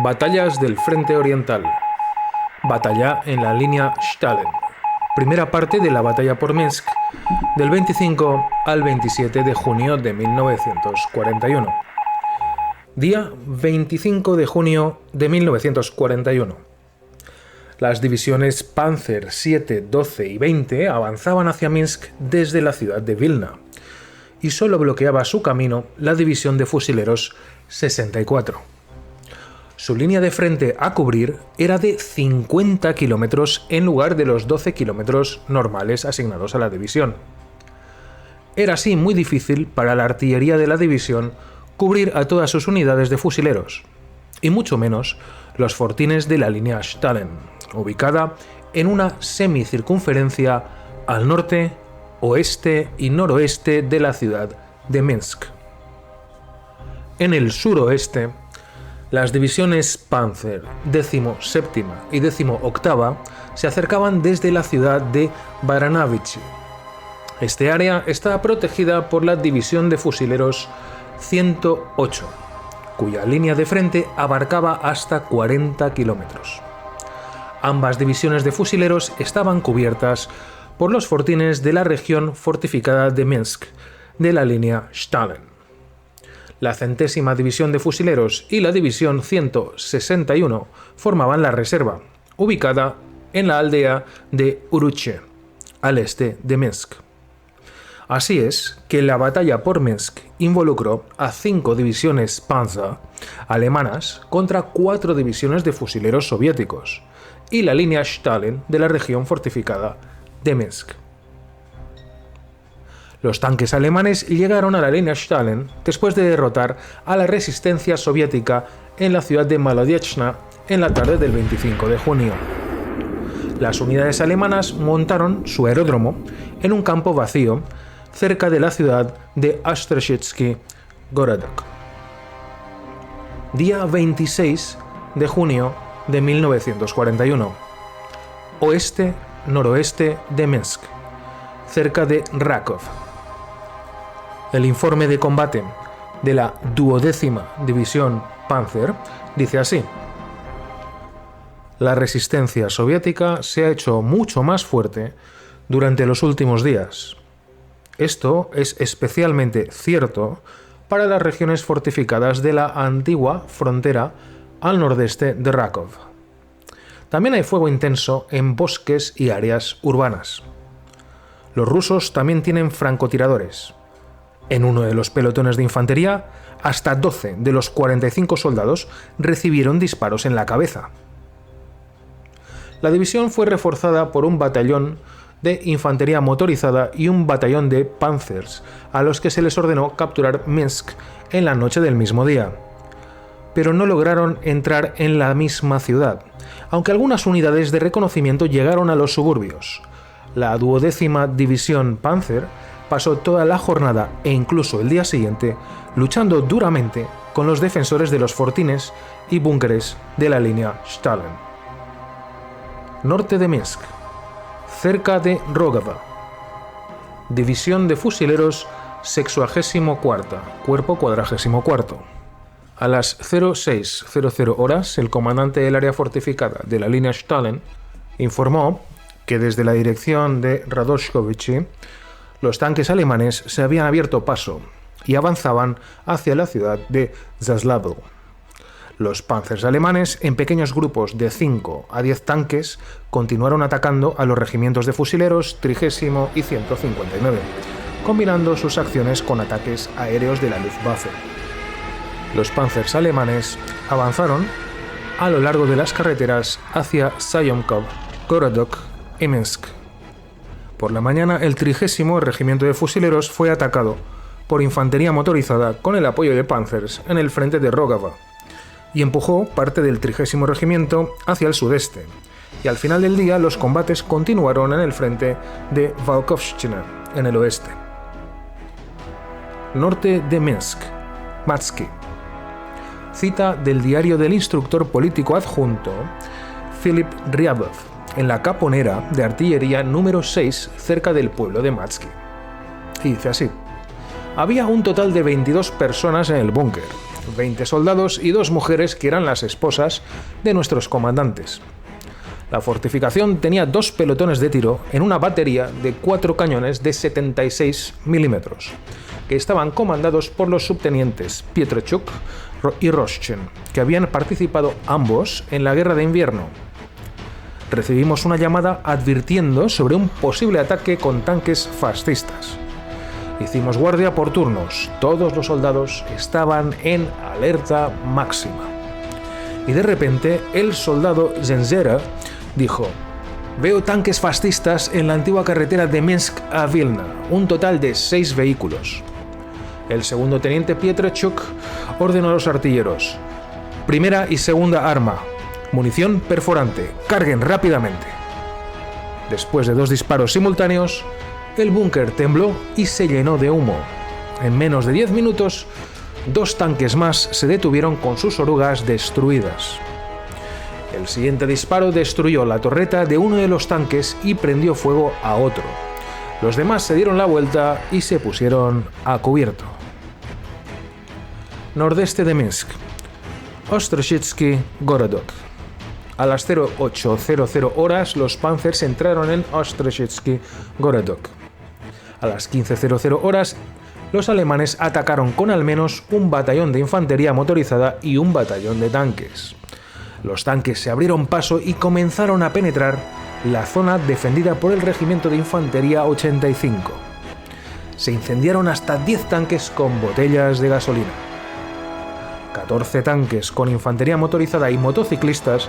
Batallas del Frente Oriental. Batalla en la línea Stalin. Primera parte de la batalla por Minsk, del 25 al 27 de junio de 1941. Día 25 de junio de 1941. Las divisiones Panzer 7, 12 y 20 avanzaban hacia Minsk desde la ciudad de Vilna, y solo bloqueaba su camino la división de fusileros 64. Su línea de frente a cubrir era de 50 kilómetros en lugar de los 12 kilómetros normales asignados a la división. Era así muy difícil para la artillería de la división cubrir a todas sus unidades de fusileros, y mucho menos los fortines de la línea Stalin, ubicada en una semicircunferencia al norte, oeste y noroeste de la ciudad de Minsk. En el suroeste, las divisiones Panzer 17 y 18 se acercaban desde la ciudad de Baranavichy. Este área está protegida por la división de fusileros 108, cuya línea de frente abarcaba hasta 40 kilómetros. Ambas divisiones de fusileros estaban cubiertas por los fortines de la región fortificada de Minsk, de la línea Stalin. La 100ª División de Fusileros y la División 161 formaban la reserva, ubicada en la aldea de Uruche, al este de Minsk. Así es que la batalla por Minsk involucró a 5 divisiones Panzer alemanas contra 4 divisiones de fusileros soviéticos y la línea Stalin de la región fortificada de Minsk. Los tanques alemanes llegaron a la línea Stalin después de derrotar a la resistencia soviética en la ciudad de Molodechna en la tarde del 25 de junio. Las unidades alemanas montaron su aeródromo en un campo vacío cerca de la ciudad de Astroshytsky Gorodok. Día 26 de junio de 1941. Oeste-noroeste de Minsk, cerca de Rakov. El informe de combate de la 12ª División Panzer dice así: la resistencia soviética se ha hecho mucho más fuerte durante los últimos días. Esto es especialmente cierto para las regiones fortificadas de la antigua frontera al nordeste de Rakov. También hay fuego intenso en bosques y áreas urbanas. Los rusos también tienen francotiradores. En uno de los pelotones de infantería, hasta 12 de los 45 soldados recibieron disparos en la cabeza. La división fue reforzada por un batallón de infantería motorizada y un batallón de panzers, a los que se les ordenó capturar Minsk en la noche del mismo día. Pero no lograron entrar en la misma ciudad, aunque algunas unidades de reconocimiento llegaron a los suburbios. La 12ª División Panzer pasó toda la jornada e incluso el día siguiente luchando duramente con los defensores de los fortines y búnkeres de la línea Stalin. Norte de Minsk, cerca de Rogovo. División de Fusileros 64ª, Cuerpo 44. A las 06:00 horas, el comandante del área fortificada de la línea Stalin informó que desde la dirección de Radoshkovichy los tanques alemanes se habían abierto paso y avanzaban hacia la ciudad de Zaslavl. Los panzers alemanes, en pequeños grupos de 5 a 10 tanques, continuaron atacando a los regimientos de fusileros 30 y 159, combinando sus acciones con ataques aéreos de la Luftwaffe. Los panzers alemanes avanzaron a lo largo de las carreteras hacia Sayomkov, Gorodok y Minsk. Por la mañana, el 30º Regimiento de Fusileros fue atacado por infantería motorizada con el apoyo de panzers en el frente de Rogovo y empujó parte del 30º Regimiento hacia el sudeste, y al final del día los combates continuaron en el frente de Valkovshchina, en el oeste. Norte de Minsk, Matsky. Cita del diario del instructor político adjunto Philip Ryabov, en la caponera de artillería número 6 cerca del pueblo de Matsky. Y dice así: había un total de 22 personas en el búnker, 20 soldados y 2 mujeres que eran las esposas de nuestros comandantes. La fortificación tenía 2 pelotones de tiro en una batería de 4 cañones de 76 milímetros, que estaban comandados por los subtenientes Pietrechuk y Roshchin, que habían participado ambos en la guerra de invierno. Recibimos una llamada advirtiendo sobre un posible ataque con tanques fascistas. Hicimos guardia por turnos, todos los soldados estaban en alerta máxima. Y de repente el soldado Zenzera dijo: veo tanques fascistas en la antigua carretera de Minsk a Vilna, un total de 6 vehículos. El segundo teniente Pietrechuk ordenó a los artilleros: primera y segunda arma, munición perforante, carguen rápidamente. Después de 2 disparos simultáneos, el búnker tembló y se llenó de humo. En menos de 10 minutos, 2 tanques más se detuvieron con sus orugas destruidas. El siguiente disparo destruyó la torreta de uno de los tanques y prendió fuego a otro. Los demás se dieron la vuelta y se pusieron a cubierto. Nordeste de Minsk, Ostroshitsky Gorodok. A las 08:00 horas los Panzers entraron en Ostroshitsky Gorodok. A las 15:00 horas los alemanes atacaron con al menos un batallón de infantería motorizada y un batallón de tanques. Los tanques se abrieron paso y comenzaron a penetrar la zona defendida por el Regimiento de Infantería 85. Se incendiaron hasta 10 tanques con botellas de gasolina. 14 tanques con infantería motorizada y motociclistas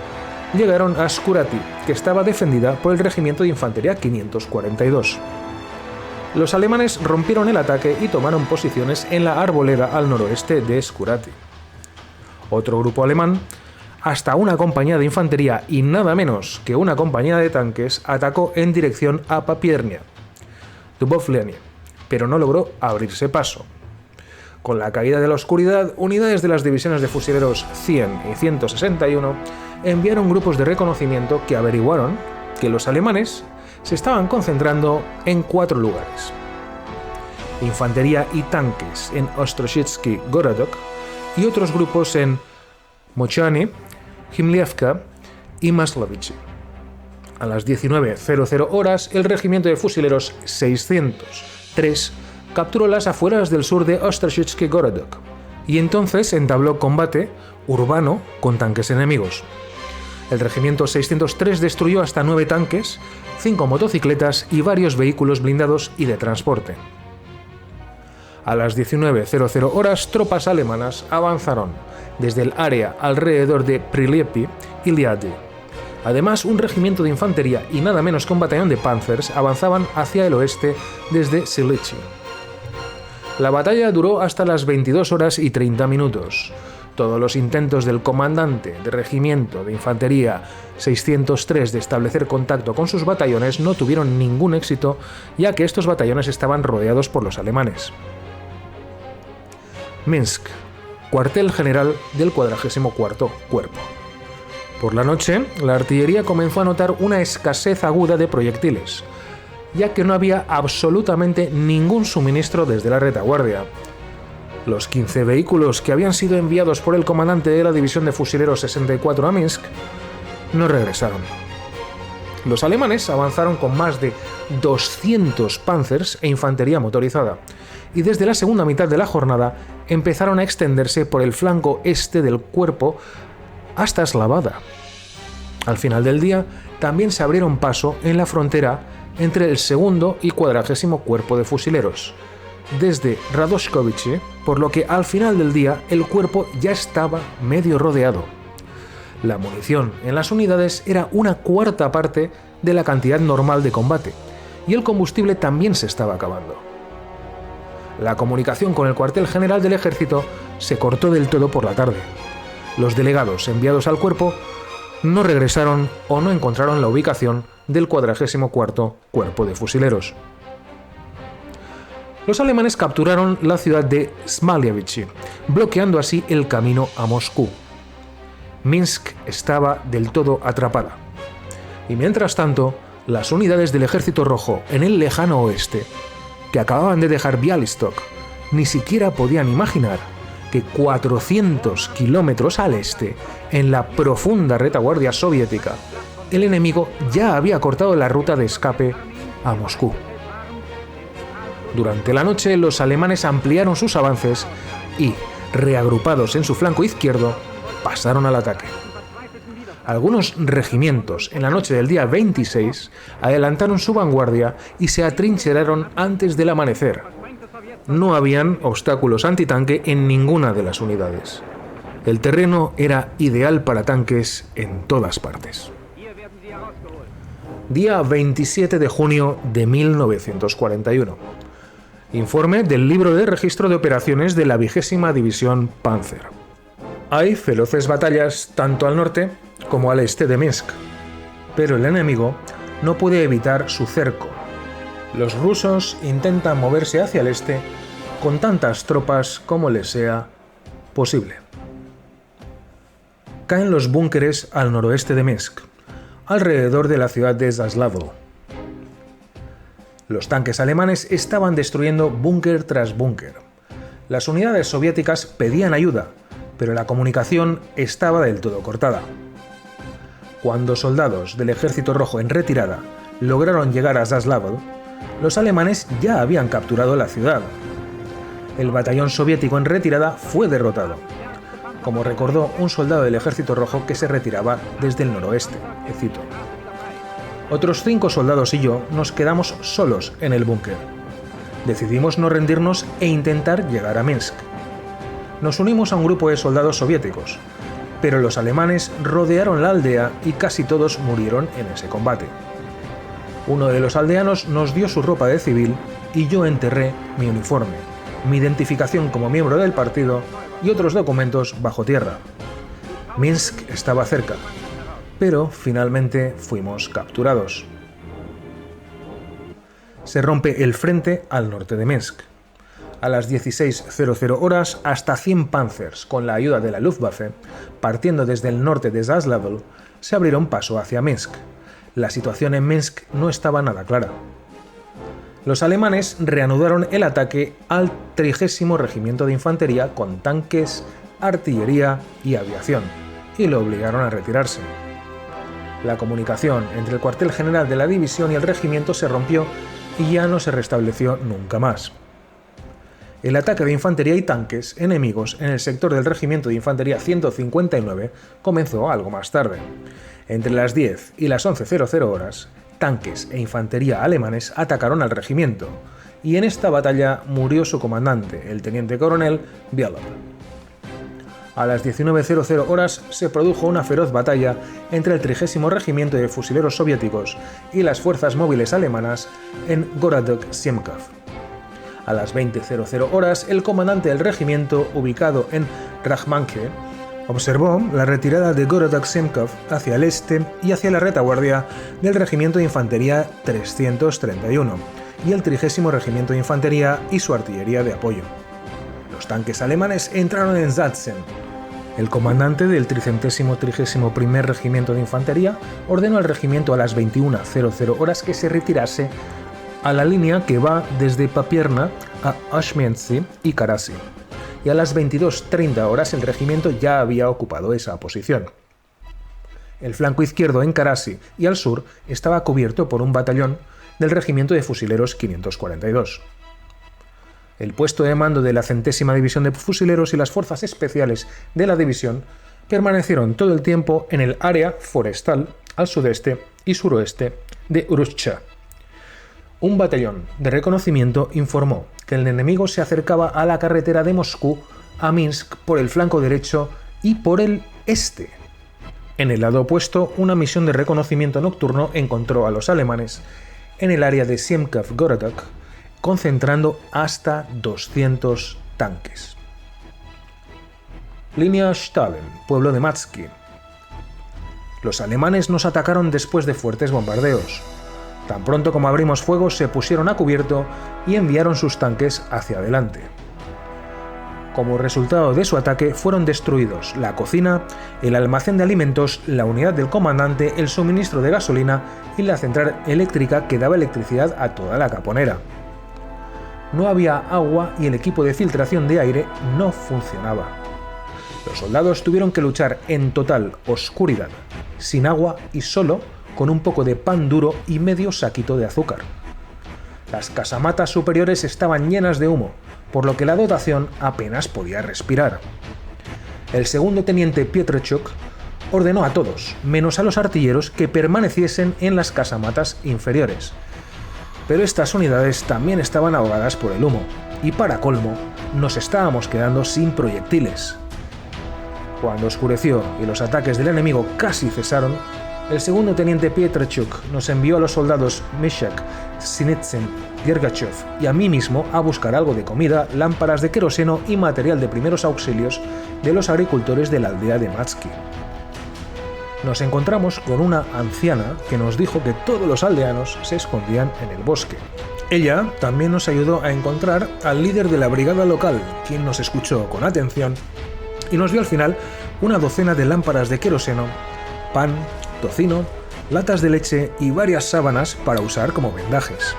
llegaron a Skurati, que estaba defendida por el Regimiento de Infantería 542. Los alemanes rompieron el ataque y tomaron posiciones en la arboleda al noroeste de Skurati. Otro grupo alemán, hasta una compañía de infantería y nada menos que una compañía de tanques, atacó en dirección a Papiernia, Dubovlenie, pero no logró abrirse paso. Con la caída de la oscuridad, unidades de las divisiones de fusileros 100 y 161 enviaron grupos de reconocimiento que averiguaron que los alemanes se estaban concentrando en 4 lugares: infantería y tanques en Ostroshitsky Gorodok y otros grupos en Mochany, Himlievka y Maslovichi. A las 19:00 horas, el regimiento de fusileros 603 capturó las afueras del sur de Ostroshitsky Gorodok y entonces entabló combate urbano con tanques enemigos. El regimiento 603 destruyó hasta 9 tanques, 5 motocicletas y varios vehículos blindados y de transporte. A las 19:00 horas, tropas alemanas avanzaron desde el área alrededor de Priliepi y Liadi. Además, un regimiento de infantería y nada menos que un batallón de panzers avanzaban hacia el oeste desde Silichi. La batalla duró hasta las 22 horas y 30 minutos. Todos los intentos del comandante del regimiento de infantería 603 de establecer contacto con sus batallones no tuvieron ningún éxito, ya que estos batallones estaban rodeados por los alemanes. Minsk, cuartel general del 44º Cuerpo. Por la noche, la artillería comenzó a notar una escasez aguda de proyectiles, ya que no había absolutamente ningún suministro desde la retaguardia. Los 15 vehículos que habían sido enviados por el comandante de la división de fusileros 64 a Minsk no regresaron. Los alemanes avanzaron con más de 200 panzers e infantería motorizada, y desde la segunda mitad de la jornada empezaron a extenderse por el flanco este del cuerpo hasta Slavada. Al final del día también se abrieron paso en la frontera entre el segundo y 40º Cuerpo de Fusileros, desde Radoshkovichi, por lo que al final del día el cuerpo ya estaba medio rodeado. La munición en las unidades era una cuarta parte de la cantidad normal de combate, y el combustible también se estaba acabando. La comunicación con el cuartel general del ejército se cortó del todo por la tarde. Los delegados enviados al cuerpo no regresaron o no encontraron la ubicación del 44º Cuerpo de Fusileros. Los alemanes capturaron la ciudad de Smaliavich, bloqueando así el camino a Moscú. Minsk estaba del todo atrapada. Y mientras tanto, las unidades del Ejército Rojo en el lejano oeste, que acababan de dejar Bialystok, ni siquiera podían imaginar que 400 kilómetros al este, en la profunda retaguardia soviética, el enemigo ya había cortado la ruta de escape a Moscú. Durante la noche, los alemanes ampliaron sus avances y, reagrupados en su flanco izquierdo, pasaron al ataque. Algunos regimientos, en la noche del día 26, adelantaron su vanguardia y se atrincheraron antes del amanecer. No habían obstáculos antitanque en ninguna de las unidades. El terreno era ideal para tanques en todas partes. Día 27 de junio de 1941. Informe del libro de registro de operaciones de la 20ª División Panzer. Hay feroces batallas tanto al norte como al este de Minsk, pero el enemigo no puede evitar su cerco. Los rusos intentan moverse hacia el este con tantas tropas como les sea posible. Caen los búnkeres al noroeste de Minsk, alrededor de la ciudad de Zaslavl. Los tanques alemanes estaban destruyendo búnker tras búnker. Las unidades soviéticas pedían ayuda, pero la comunicación estaba del todo cortada. Cuando soldados del Ejército Rojo en retirada lograron llegar a Zaslavl, los alemanes ya habían capturado la ciudad. El batallón soviético en retirada fue derrotado, como recordó un soldado del Ejército Rojo que se retiraba desde el noroeste, cito: otros 5 soldados y yo nos quedamos solos en el búnker. Decidimos no rendirnos e intentar llegar a Minsk. Nos unimos a un grupo de soldados soviéticos, pero los alemanes rodearon la aldea y casi todos murieron en ese combate. Uno de los aldeanos nos dio su ropa de civil y yo enterré mi uniforme, mi identificación como miembro del partido y otros documentos bajo tierra. Minsk estaba cerca, pero finalmente fuimos capturados. Se rompe el frente al norte de Minsk. A las 16:00 horas, hasta 100 Panzers, con la ayuda de la Luftwaffe, partiendo desde el norte de Zaslavl, se abrieron paso hacia Minsk. La situación en Minsk no estaba nada clara. Los alemanes reanudaron el ataque al 30º Regimiento de Infantería con tanques, artillería y aviación, y lo obligaron a retirarse. La comunicación entre el cuartel general de la división y el regimiento se rompió y ya no se restableció nunca más. El ataque de infantería y tanques enemigos en el sector del Regimiento de Infantería 159 comenzó algo más tarde. Entre las 10 y las 11:00 horas, tanques e infantería alemanes atacaron al regimiento, y en esta batalla murió su comandante, el teniente coronel Bialov. A las 19:00 horas se produjo una feroz batalla entre el 30º Regimiento de Fusileros soviéticos y las fuerzas móviles alemanas en Gorodok-Siemkov. A las 20:00 horas, el comandante del regimiento, ubicado en Rajmanke, observó la retirada de Gorodok-Siemkov hacia el este y hacia la retaguardia del Regimiento de Infantería 331 y el 30º Regimiento de Infantería y su artillería de apoyo. Los tanques alemanes entraron en Sachsen. El comandante del 331 Regimiento de Infantería ordenó al regimiento a las 21:00 horas que se retirase a la línea que va desde Papierna a Ashmiantsy y Karasy, y a las 22:30 horas el regimiento ya había ocupado esa posición. El flanco izquierdo en Karasy y al sur estaba cubierto por un batallón del Regimiento de Fusileros 542. El puesto de mando de la 100ª División de Fusileros y las fuerzas especiales de la división permanecieron todo el tiempo en el área forestal al sudeste y suroeste de Uruzcha. Un batallón de reconocimiento informó que el enemigo se acercaba a la carretera de Moscú a Minsk por el flanco derecho y por el este. En el lado opuesto, una misión de reconocimiento nocturno encontró a los alemanes en el área de Siemkov-Gorodok, concentrando hasta 200 tanques. Línea Stalin, pueblo de Matsky. Los alemanes nos atacaron después de fuertes bombardeos. Tan pronto como abrimos fuego, se pusieron a cubierto y enviaron sus tanques hacia adelante. Como resultado de su ataque fueron destruidos la cocina, el almacén de alimentos, la unidad del comandante, el suministro de gasolina y la central eléctrica que daba electricidad a toda la Caponera. No había agua y el equipo de filtración de aire no funcionaba. Los soldados tuvieron que luchar en total oscuridad, sin agua y solo con un poco de pan duro y medio saquito de azúcar. Las casamatas superiores estaban llenas de humo, por lo que la dotación apenas podía respirar. El segundo teniente Pietrechuk ordenó a todos, menos a los artilleros, que permaneciesen en las casamatas inferiores. Pero estas unidades también estaban ahogadas por el humo, y para colmo, nos estábamos quedando sin proyectiles. Cuando oscureció y los ataques del enemigo casi cesaron, el segundo teniente Pietrechuk nos envió a los soldados Meshak, Sinitsyn, Gergachev y a mí mismo a buscar algo de comida, lámparas de queroseno y material de primeros auxilios de los agricultores de la aldea de Matsky. Nos encontramos con una anciana que nos dijo que todos los aldeanos se escondían en el bosque. Ella también nos ayudó a encontrar al líder de la brigada local, quien nos escuchó con atención y nos dio al final una docena de lámparas de queroseno, pan, tocino, latas de leche y varias sábanas para usar como vendajes.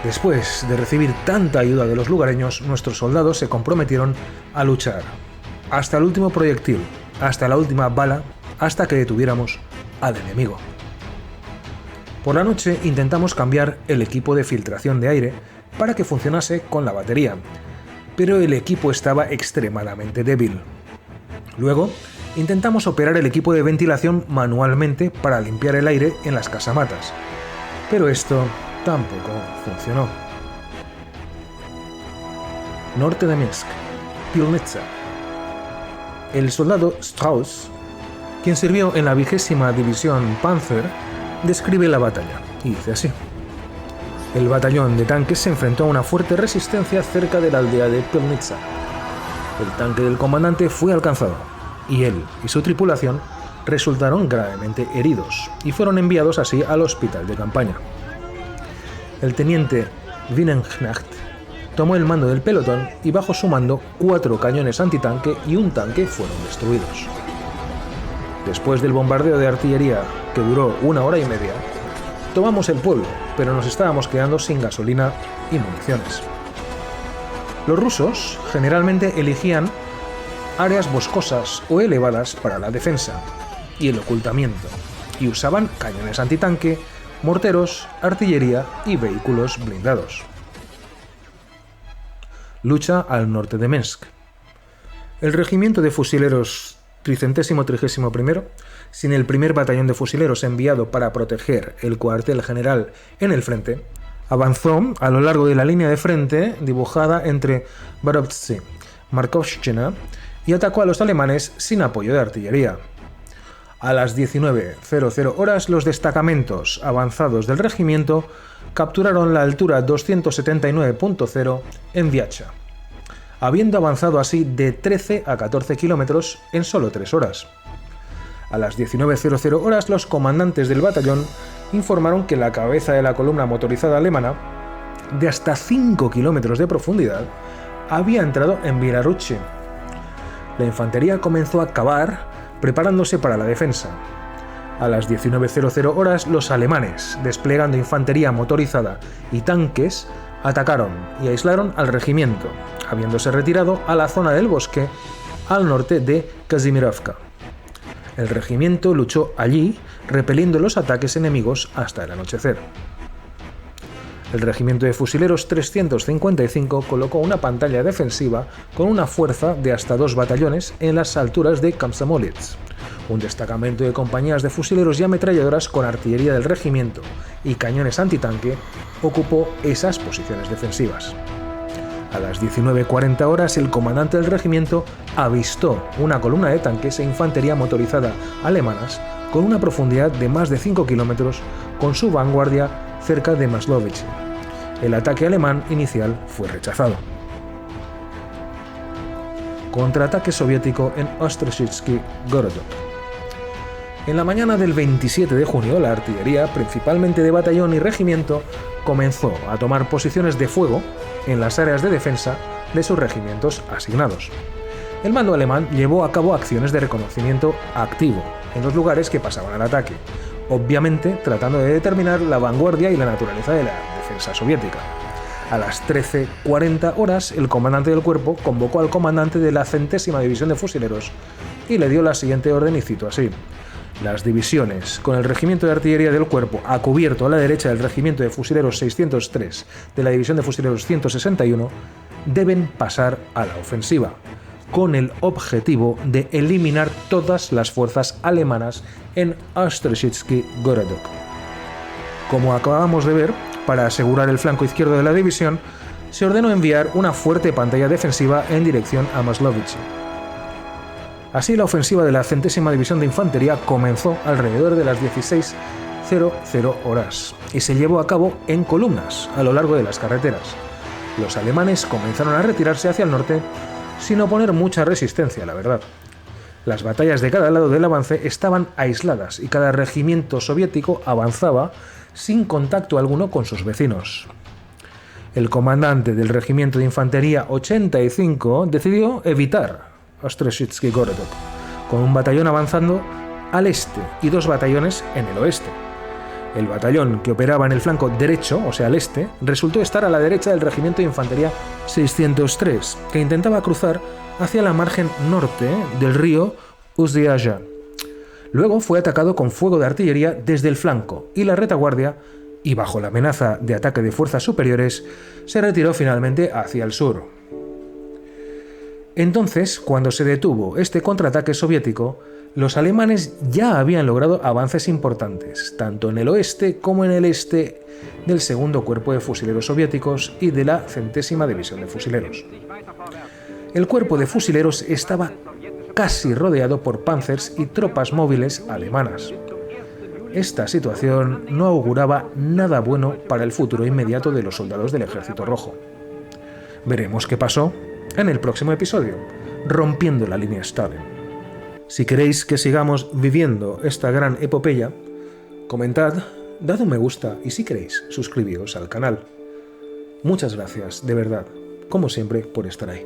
Después de recibir tanta ayuda de los lugareños, nuestros soldados se comprometieron a luchar hasta el último proyectil, hasta la última bala, hasta que detuviéramos al enemigo. Por la noche intentamos cambiar el equipo de filtración de aire para que funcionase con la batería, pero el equipo estaba extremadamente débil. Luego, intentamos operar el equipo de ventilación manualmente para limpiar el aire en las casamatas, pero esto tampoco funcionó. Norte de Minsk, Pilnitsa. El soldado Strauss, quien sirvió en la 20ª División Panzer, describe la batalla y dice así: el batallón de tanques se enfrentó a una fuerte resistencia cerca de la aldea de Pilnitsa. El tanque del comandante fue alcanzado, y él y su tripulación resultaron gravemente heridos y fueron enviados así al hospital de campaña. El teniente Weinenknecht tomó el mando del pelotón y bajo su mando 4 cañones antitanque y un tanque fueron destruidos. Después del bombardeo de artillería, que duró 1 hora y media, tomamos el pueblo, pero nos estábamos quedando sin gasolina y municiones. Los rusos generalmente elegían áreas boscosas o elevadas para la defensa y el ocultamiento, y usaban cañones antitanque, morteros, artillería y vehículos blindados. Lucha al norte de Minsk. El regimiento de fusileros 331, sin el primer batallón de fusileros enviado para proteger el cuartel general en el frente, avanzó a lo largo de la línea de frente dibujada entre Borovtsy, Markovshchina y atacó a los alemanes sin apoyo de artillería. A las 19:00 horas, los destacamentos avanzados del regimiento capturaron la altura 279.0 en Viacha, habiendo avanzado así de 13 a 14 kilómetros en solo 3 horas. A las 19:00 horas, los comandantes del batallón informaron que la cabeza de la columna motorizada alemana, de hasta 5 kilómetros de profundidad, había entrado en Bielaruche. La infantería comenzó a cavar, preparándose para la defensa. A las 19:00 horas, los alemanes, desplegando infantería motorizada y tanques, atacaron y aislaron al regimiento, habiéndose retirado a la zona del bosque al norte de Kazimirovka. El regimiento luchó allí, repeliendo los ataques enemigos hasta el anochecer. El regimiento de fusileros 355 colocó una pantalla defensiva con una fuerza de hasta 2 batallones en las alturas de Komsomolets. Un destacamento de compañías de fusileros y ametralladoras con artillería del regimiento y cañones antitanque ocupó esas posiciones defensivas. A las 19:40 horas, el comandante del regimiento avistó una columna de tanques e infantería motorizada alemanas con una profundidad de más de 5 kilómetros con su vanguardia cerca de Maslovich. El ataque alemán inicial fue rechazado. Contraataque soviético en Ostroshitsky Gorodok. En la mañana del 27 de junio, la artillería, principalmente de batallón y regimiento, comenzó a tomar posiciones de fuego en las áreas de defensa de sus regimientos asignados. El mando alemán llevó a cabo acciones de reconocimiento activo en los lugares que pasaban al ataque, obviamente tratando de determinar la vanguardia y la naturaleza de la defensa soviética. A las 13:40 horas, el comandante del cuerpo convocó al comandante de la 100ª División de Fusileros y le dio la siguiente orden, y cito así: las divisiones con el regimiento de artillería del cuerpo a cubierto a la derecha del regimiento de fusileros 603 de la división de fusileros 161 deben pasar a la ofensiva, con el objetivo de eliminar todas las fuerzas alemanas en Ostrzycki-Gorodok. Como acabamos de ver, para asegurar el flanco izquierdo de la división, se ordenó enviar una fuerte pantalla defensiva en dirección a Maslovice. Así, la ofensiva de la 100ª División de Infantería comenzó alrededor de las 16:00 horas y se llevó a cabo en columnas a lo largo de las carreteras. Los alemanes comenzaron a retirarse hacia el norte sin oponer mucha resistencia, la verdad. Las batallas de cada lado del avance estaban aisladas y cada regimiento soviético avanzaba sin contacto alguno con sus vecinos. El comandante del regimiento de infantería 85 decidió evitar Ostrzycki-Gorodok, con un batallón avanzando al este y 2 batallones en el oeste. El batallón que operaba en el flanco derecho, o sea al este, resultó estar a la derecha del regimiento de infantería 603, que intentaba cruzar hacia la margen norte del río Uziaja. Luego fue atacado con fuego de artillería desde el flanco y la retaguardia, y bajo la amenaza de ataque de fuerzas superiores, se retiró finalmente hacia el sur. Entonces, cuando se detuvo este contraataque soviético, los alemanes ya habían logrado avances importantes, tanto en el oeste como en el este del segundo cuerpo de fusileros soviéticos y de la 100ª División de Fusileros. El cuerpo de fusileros estaba casi rodeado por panzers y tropas móviles alemanas. Esta situación no auguraba nada bueno para el futuro inmediato de los soldados del Ejército Rojo. Veremos qué pasó en el próximo episodio, Rompiendo la línea Stalin. Si queréis que sigamos viviendo esta gran epopeya, comentad, dad un me gusta y si queréis, suscribíos al canal. Muchas gracias, de verdad, como siempre, por estar ahí.